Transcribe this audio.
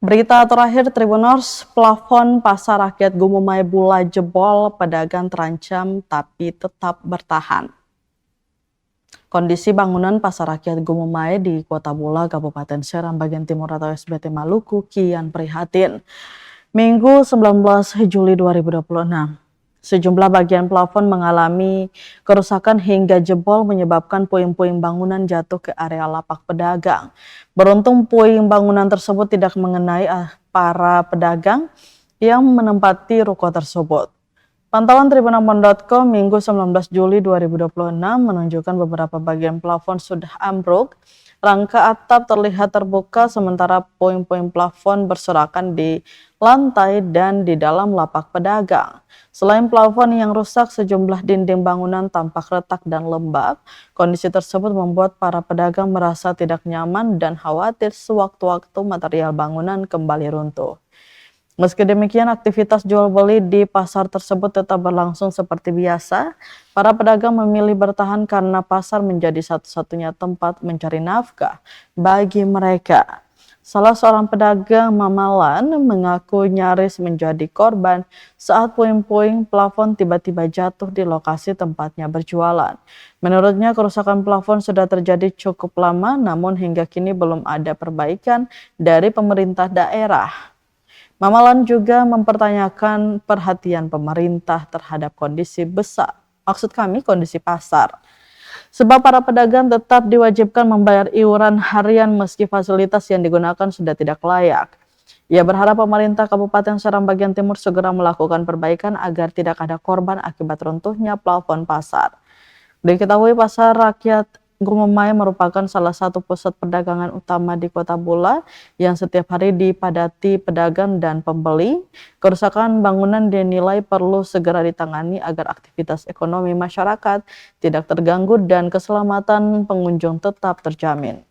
Berita terakhir Tribuners, plafon pasar rakyat Gumumai Bula jebol, pedagang terancam tapi tetap bertahan. Kondisi bangunan pasar rakyat Gumumai di Kota Bula, Kabupaten Seram bagian timur atau SBT Maluku kian prihatin. Minggu 19 Juli 2026. Sejumlah bagian plafon mengalami kerusakan hingga jebol menyebabkan puing-puing bangunan jatuh ke area lapak pedagang. Beruntung puing bangunan tersebut tidak mengenai para pedagang yang menempati ruko tersebut. Pantauan Tribunambon.com Minggu 19 Juli 2026 menunjukkan beberapa bagian plafon sudah ambruk. Rangka atap terlihat terbuka sementara puing-puing plafon berserakan di lantai dan di dalam lapak pedagang. Selain plafon yang rusak, sejumlah dinding bangunan tampak retak dan lembab. Kondisi tersebut membuat para pedagang merasa tidak nyaman dan khawatir sewaktu-waktu material bangunan kembali runtuh. Meski demikian, aktivitas jual beli di pasar tersebut tetap berlangsung seperti biasa. Para pedagang memilih bertahan karena pasar menjadi satu-satunya tempat mencari nafkah bagi mereka. Salah seorang pedagang Mamalan mengaku nyaris menjadi korban saat puing-puing plafon tiba-tiba jatuh di lokasi tempatnya berjualan. Menurutnya, kerusakan plafon sudah terjadi cukup lama, namun hingga kini belum ada perbaikan dari pemerintah daerah. Mamalan juga mempertanyakan perhatian pemerintah terhadap kondisi kondisi pasar. Sebab para pedagang tetap diwajibkan membayar iuran harian meski fasilitas yang digunakan sudah tidak layak. Ia berharap pemerintah Kabupaten Seram bagian timur segera melakukan perbaikan agar tidak ada korban akibat runtuhnya plafon pasar. Diketahui pasar rakyat Gumumai merupakan salah satu pusat perdagangan utama di Kota Bula yang setiap hari dipadati pedagang dan pembeli. Kerusakan bangunan dinilai perlu segera ditangani agar aktivitas ekonomi masyarakat tidak terganggu dan keselamatan pengunjung tetap terjamin.